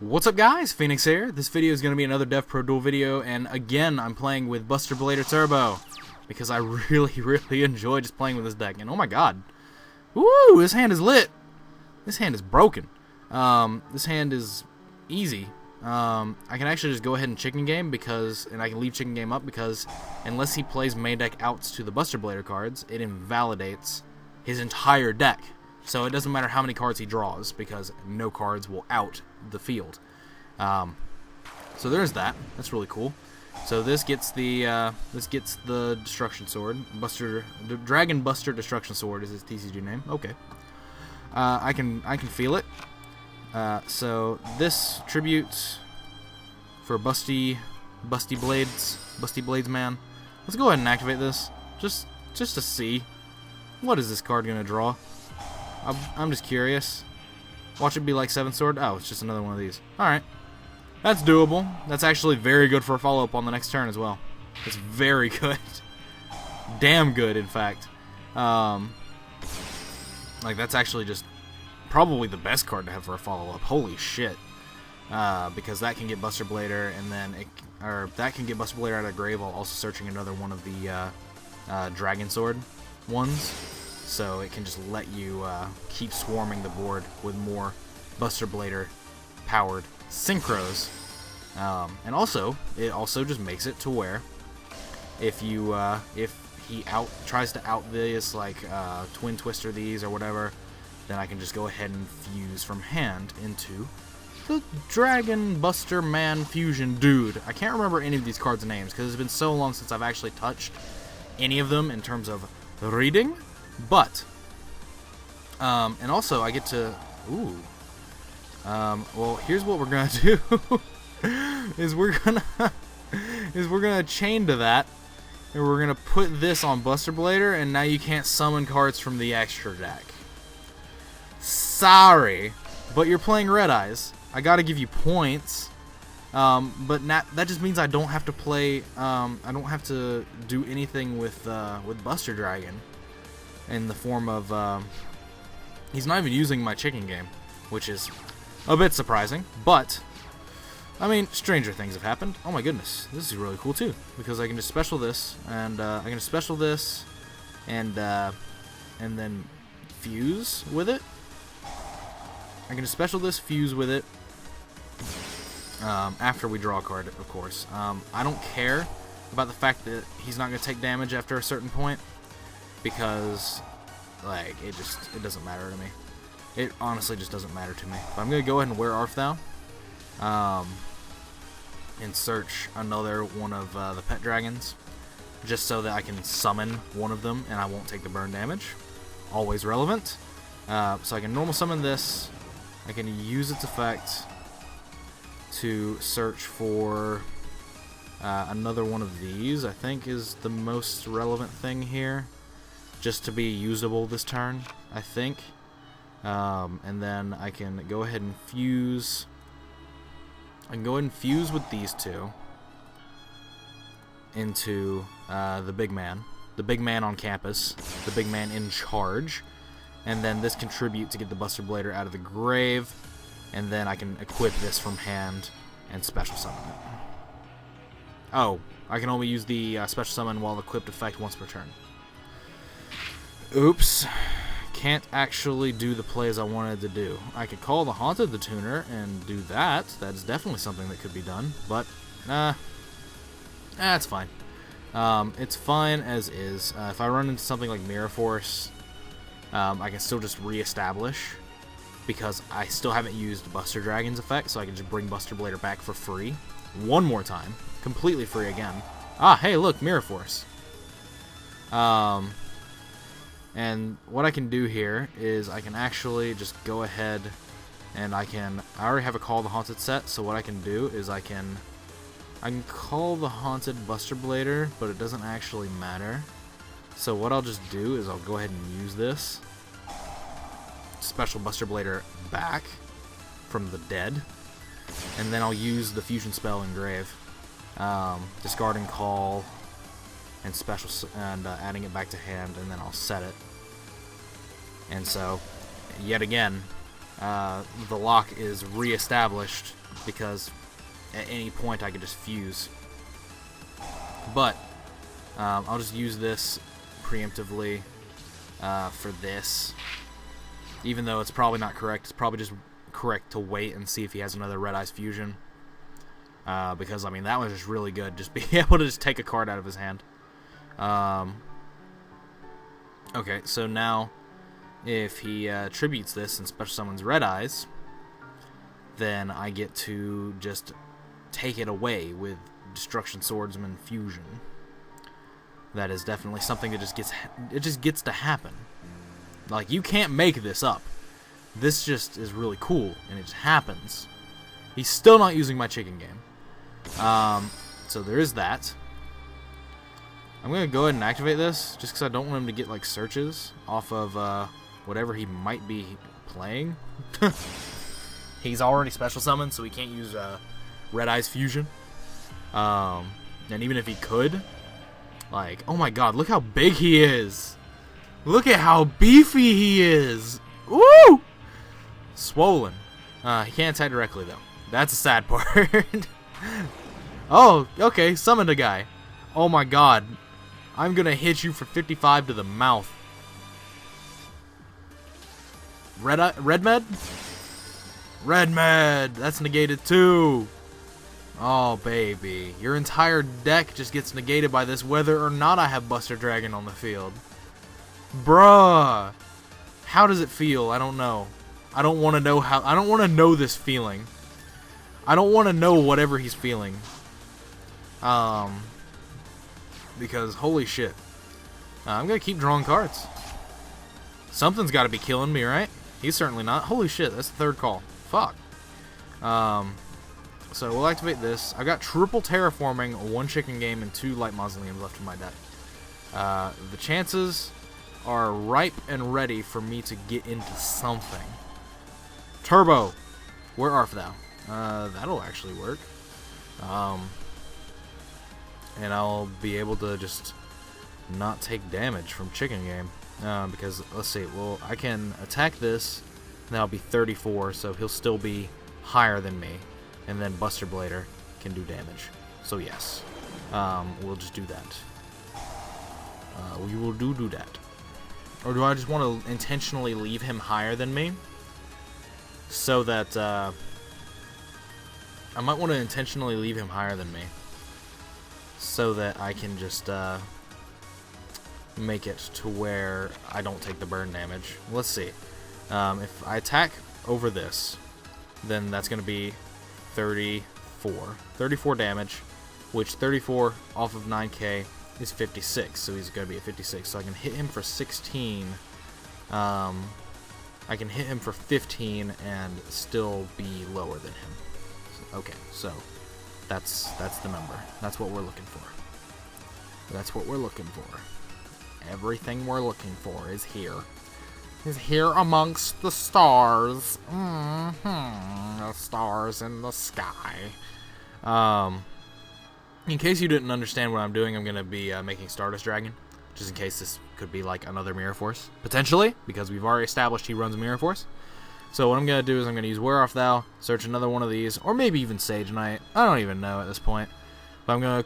What's up guys, Phoenix here. This video is going to be another DevPro Duel video, and again I'm playing with Buster Blader Turbo because I really enjoy just playing with this deck. And oh my god, woo, this hand is lit. This hand is broken. This hand is easy. I can actually just go ahead and chicken game and I can leave chicken game up because unless he plays main deck outs to the Buster Blader cards, it invalidates his entire deck. So it doesn't matter how many cards he draws because no cards will out the field. So there's that. That's really cool. So this gets the Destruction Sword. Dragon Buster Destruction Sword is his TCG name. Okay. I can feel it. So this tribute for Busty Blades man. Let's go ahead and activate this just to see what is this card gonna draw. I'm just curious. Watch it be like 7 sword. Oh, it's just another one of these. Alright. That's doable. That's actually very good for a follow-up on the next turn as well. It's very good. Damn good, in fact. Like, that's actually just probably the best card to have for a follow-up. Holy shit. Because that can get Buster Blader, and then that can get Buster Blader out of the grave while also searching another one of the Dragon Sword ones. So it can just let you keep swarming the board with more Buster Blader powered synchros. And also, it also just makes it to where if he tries to out this, like Twin Twister these or whatever, then I can just go ahead and fuse from hand into the Dragon Buster Man Fusion Dude. I can't remember any of these cards' names because it's been so long since I've actually touched any of them in terms of reading. But, and also I get to, well, here's what we're gonna do, is we're gonna chain to that, and we're gonna put this on Buster Blader, and now you can't summon cards from the extra deck. Sorry, but you're playing Red Eyes. I gotta give you points, but that just means I don't have to play, I don't have to do anything with Buster Dragon. In the form of, he's not even using my chicken game, which is a bit surprising, but, I mean, stranger things have happened. Oh my goodness, this is really cool too, because I can just special this, and I can just special this, and then fuse with it. I can just special this, fuse with it, after we draw a card, of course. I don't care about the fact that he's not going to take damage after a certain point, because, like, it doesn't matter to me. It honestly just doesn't matter to me. But I'm going to go ahead and wear Arf Thou, and search another one of the pet dragons, just so that I can summon one of them and I won't take the burn damage. Always relevant. So I can normal summon this. I can use its effect to search for another one of these. I think is the most relevant thing here, just to be usable this turn, I think. And then I can go ahead and fuse. I can go ahead and fuse with these two into the big man on campus, the big man in charge, and then this contribute to get the Buster Blader out of the grave, and then I can equip this from hand and special summon it. Oh, I can only use the special summon while equipped effect once per turn. Oops. Can't actually do the plays I wanted to do. I could call the Haunted the Tuner and do that. That's definitely something that could be done, but it's fine. It's fine as is. If I run into something like Mirror Force, I can still just re-establish, because I still haven't used Buster Dragon's effect, so I can just bring Buster Blader back for free one more time, completely free again. Ah, hey, look, Mirror Force. And what I can do here is I can actually just go ahead and I already have a Call the Haunted set, so what I can do is I can call the Haunted Buster Blader, but it doesn't actually matter. So what I'll just do is I'll go ahead and use this special Buster Blader back from the dead, and then I'll use the fusion spell Engrave, discarding Call and special and adding it back to hand, and then I'll set it. And so, yet again, the lock is re-established because at any point I could just fuse. But I'll just use this preemptively for this. Even though it's probably not correct, it's probably just correct to wait and see if he has another Red Eyes Fusion. Because, I mean, that was just really good. Just being able to just take a card out of his hand. Okay, so now if he tributes this and special summons Red Eyes, then I get to just take it away with Destruction Swordsman Fusion. That is definitely something that just gets to happen. Like, you can't make this up. This just is really cool, and it just happens. He's still not using my chicken game. So there is that. I'm going to go ahead and activate this, just because I don't want him to get, like, searches off of whatever he might be playing. He's already special summoned, so he can't use Red Eyes Fusion. And even if he could, like, oh my god, look how big he is! Look at how beefy he is! Woo! Swollen. He can't attack directly, though. That's a sad part. Oh, okay, summoned a guy. Oh my god. I'm gonna hit you for 55 to the mouth. Red Med? Red Med! That's negated too! Oh, baby. Your entire deck just gets negated by this, whether or not I have Buster Dragon on the field. Bruh! How does it feel? I don't know. I don't want to know how. I don't want to know this feeling. I don't want to know whatever he's feeling. Because holy shit. I'm gonna keep drawing cards. Something's got to be killing me, right? He's certainly not. Holy shit, that's the third call. Fuck. So we'll activate this. I got triple terraforming, 1 chicken game, and 2 light mausoleums left in my deck. The chances are ripe and ready for me to get into something. Turbo, where art thou? That'll actually work. And I'll be able to just not take damage from chicken game. Because, let's see, well, I can attack this, and that'll be 34, so he'll still be higher than me. And then Buster Blader can do damage. So yes, we'll just do that. We will do that. Or do I just want to intentionally leave him higher than me? So that, I might want to intentionally leave him higher than me. So that I can just, make it to where I don't take the burn damage. Let's see. If I attack over this, then that's going to be 34 damage, which 34 off of 9k is 56, so he's going to be at 56, so I can hit him for 16, I can hit him for 15 and still be lower than him. Okay, so that's the number. That's what we're looking for. That's what we're looking for. Everything we're looking for is here. Is here amongst the stars. The stars in the sky. In case you didn't understand what I'm doing, I'm going to be making Stardust Dragon. Just in case this could be like another Mirror Force. Potentially, because we've already established he runs Mirror Force. So what I'm going to do is I'm going to use Where Art Thou, search another one of these, or maybe even Sage Knight. I don't even know at this point. But I'm going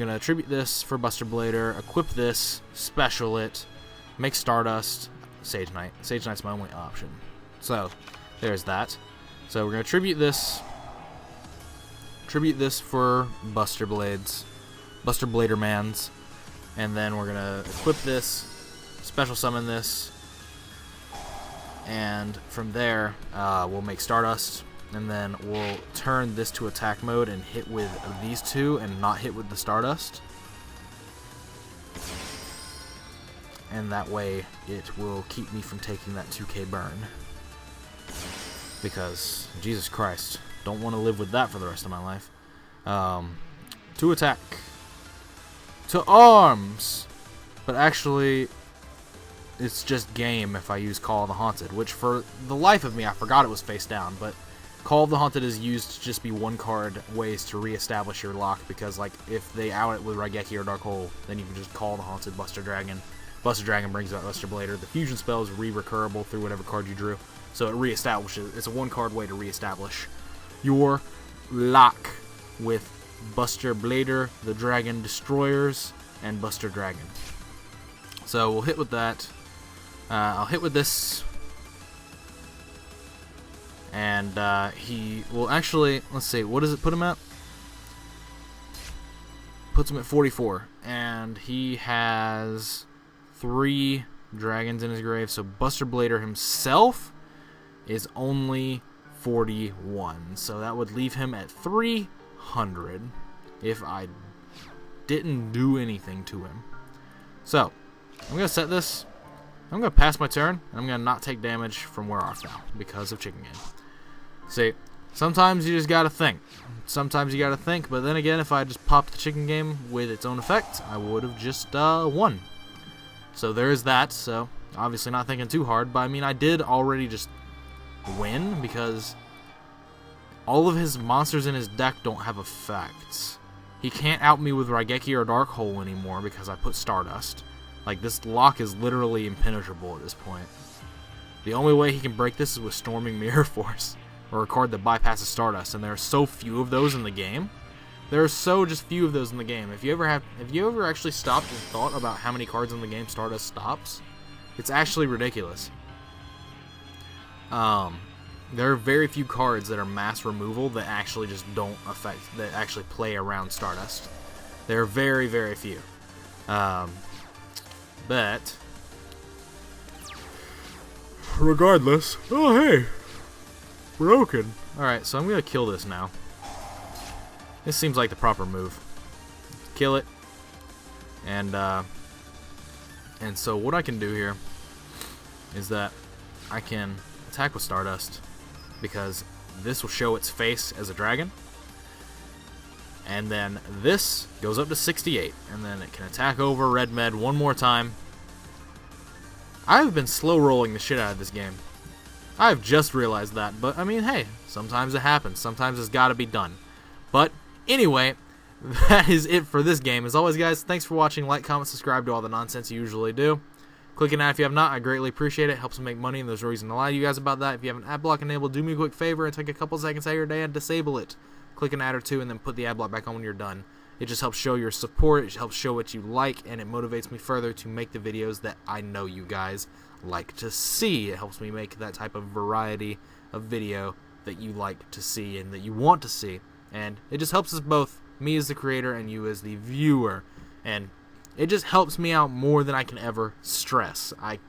to attribute this for Buster Blader, equip this, special it, make Stardust, Sage Knight. Sage Knight's my only option. So, there's that. So we're going to tribute this for Buster Blades, Buster Bladermans, and then we're going to equip this, special summon this, and from there we'll make Stardust, and then we'll turn this to attack mode and hit with these two and not hit with the Stardust. And that way it will keep me from taking that 2k burn. Because, Jesus Christ, don't want to live with that for the rest of my life. To attack. To arms! But actually, it's just game if I use Call of the Haunted, which for the life of me, I forgot it was face down, but Call of the Haunted is used to just be 1 card ways to re-establish your lock, because like if they out it with Raigeki or Dark Hole, then you can just Call the Haunted Buster Dragon. Buster Dragon brings out Buster Blader. The fusion spell is re-recurable through whatever card you drew, so it re-establishes. It's a 1 card way to re-establish your lock with Buster Blader, the Dragon Destroyers, and Buster Dragon. So we'll hit with that. I'll hit with this. And he will actually, let's see, what does it put him at? Puts him at 44. And he has 3 dragons in his grave. So Buster Blader himself is only 41. So that would leave him at 300 if I didn't do anything to him. So I'm going to set this. I'm going to pass my turn, and I'm going to not take damage from where I fell because of Chicken Game. See, sometimes you just got to think. Sometimes you got to think, but then again, if I just popped the Chicken Game with its own effect, I would have just won. So there is that. So obviously not thinking too hard, but I mean, I did already just win because all of his monsters in his deck don't have effects. He can't out me with Raigeki or Dark Hole anymore because I put Stardust. Like, this lock is literally impenetrable at this point. The only way he can break this is with Storming Mirror Force, or a card that bypasses Stardust, and there are so few of those in the game. There are so just few of those in the game. If you ever actually stopped and thought about how many cards in the game Stardust stops, it's actually ridiculous. There are very few cards that are mass removal that actually just don't affect, that actually play around Stardust. There are very, very few. But regardless, oh hey, broken. Alright, so I'm gonna kill this now. This seems like the proper move. Kill it. And so what I can do here is that I can attack with Stardust, because this will show its face as a dragon. And then this goes up to 68, and then it can attack over Red Med one more time. I've been slow rolling the shit out of this game. I've just realized that, but I mean, hey, sometimes it happens. Sometimes it's gotta be done. But anyway, that is it for this game. As always, guys, thanks for watching. Like, comment, subscribe to all the nonsense you usually do. Clicking that if you have not, I greatly appreciate it. Helps me make money, and there's no reason to lie to you guys about that. If you have an ad block enabled, do me a quick favor and take a couple seconds out of your day and disable it. Click an ad or two and then put the ad block back on when you're done. It just helps show your support, it helps show what you like, and it motivates me further to make the videos that I know you guys like to see. It helps me make that type of variety of video that you like to see and that you want to see. And it just helps us both, me as the creator and you as the viewer. And it just helps me out more than I can ever stress. I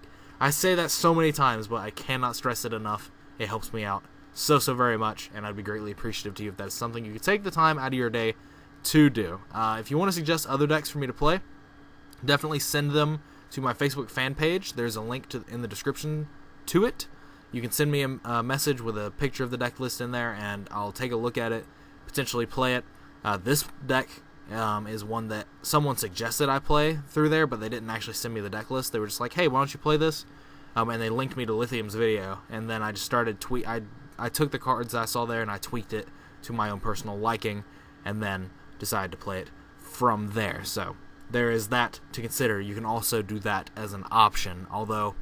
say that so many times, but I cannot stress it enough. It helps me out so very much, and I'd be greatly appreciative to you if that's something you could take the time out of your day to do. If you want to suggest other decks for me to play, definitely send them to my Facebook fan page. There's a link in the description to it. You can send me a message with a picture of the deck list in there, and I'll take a look at it, potentially play it. This deck is one that someone suggested I play through there, but they didn't actually send me the deck list. They were just like, hey, why don't you play this? And they linked me to Lithium's video, and then I just started I took the cards I saw there and I tweaked it to my own personal liking, and then decided to play it from there. So there is that to consider. You can also do that as an option, although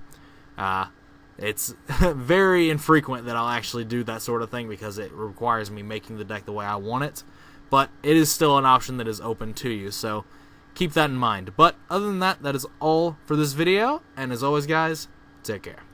it's very infrequent that I'll actually do that sort of thing because it requires me making the deck the way I want it. But it is still an option that is open to you, so keep that in mind. But other than that, that is all for this video, and as always, guys, take care.